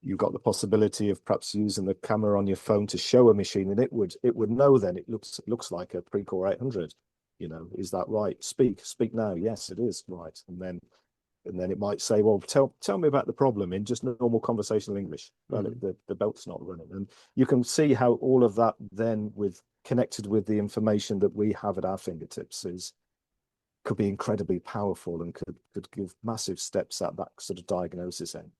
you've got the possibility of perhaps using the camera on your phone to show a machine, and it would know then it looks like a pre-core 800. Is that right? Speak now. Yes, it is right. And then it might say, well, tell me about the problem in just normal conversational English. Well, the belt's not running. And you can see how all of that then connected with the information that we have at our fingertips could be incredibly powerful and could give massive steps at that sort of diagnosis end.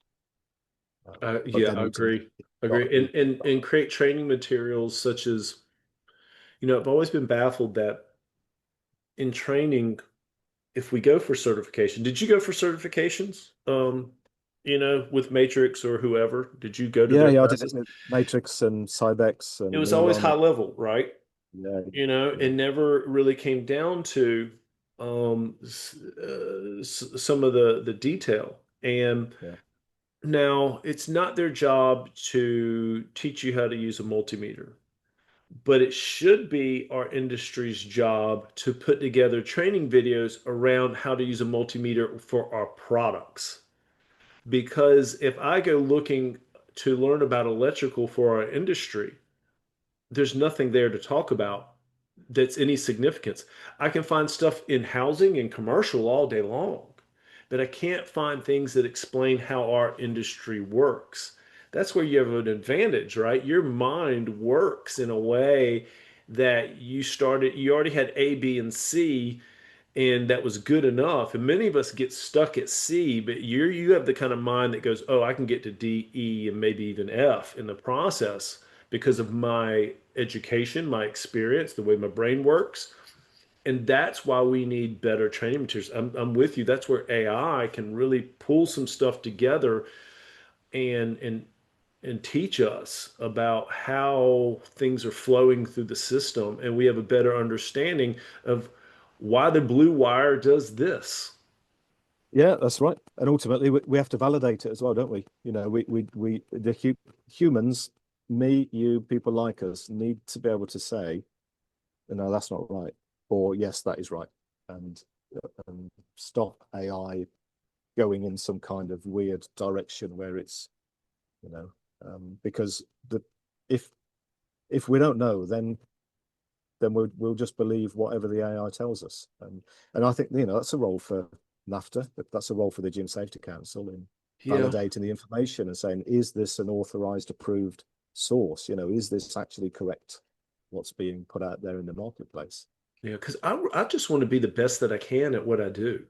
But Yeah, then I ultimately, agree. you've got Agree. And create training materials such as, I've always been baffled that in training, if we go for certification, did you go for certifications? With Matrix or whoever, did you go to yeah, their yeah, I did it classes? with Matrix and Cybex It and was always Neuron. high level, right? Yeah, yeah, And never really came down to some of the detail. And yeah. now it's not their job to teach you how to use a multimeter, but it should be our industry's job to put together training videos around how to use a multimeter for our products. Because if I go looking to learn about electrical for our industry, there's nothing there to talk about that's any significance. I can find stuff in housing and commercial all day long, but I can't find things that explain how our industry works. That's where you have an advantage, right? Your mind works in a way that you already had A, B, and C, and that was good enough. And many of us get stuck at C, but you have the kind of mind that goes, oh, I can get to D, E, and maybe even F in the process because of my education, my experience, the way my brain works. And that's why we need better training materials. I'm with you. That's where AI can really pull some stuff together and and and teach us about how things are flowing through the system, and we have a better understanding of why the blue wire does this. Yeah, that's right. And ultimately, we have to validate it as well, don't we? Humans, me, you, people like us, need to be able to say, no, that's not right, or yes, that is right, and and stop AI going in some kind of weird direction where it's, you know, because if if we don't know, then we'll just believe whatever the AI tells us. And I think, that's a role for NAHFTA. That's a role for the Gym Safety Council in Yeah. validating the information and saying, is this an authorized, approved source? Is this actually correct? What's being put out there in the marketplace? Yeah, because I just want to be the best that I can at what I do.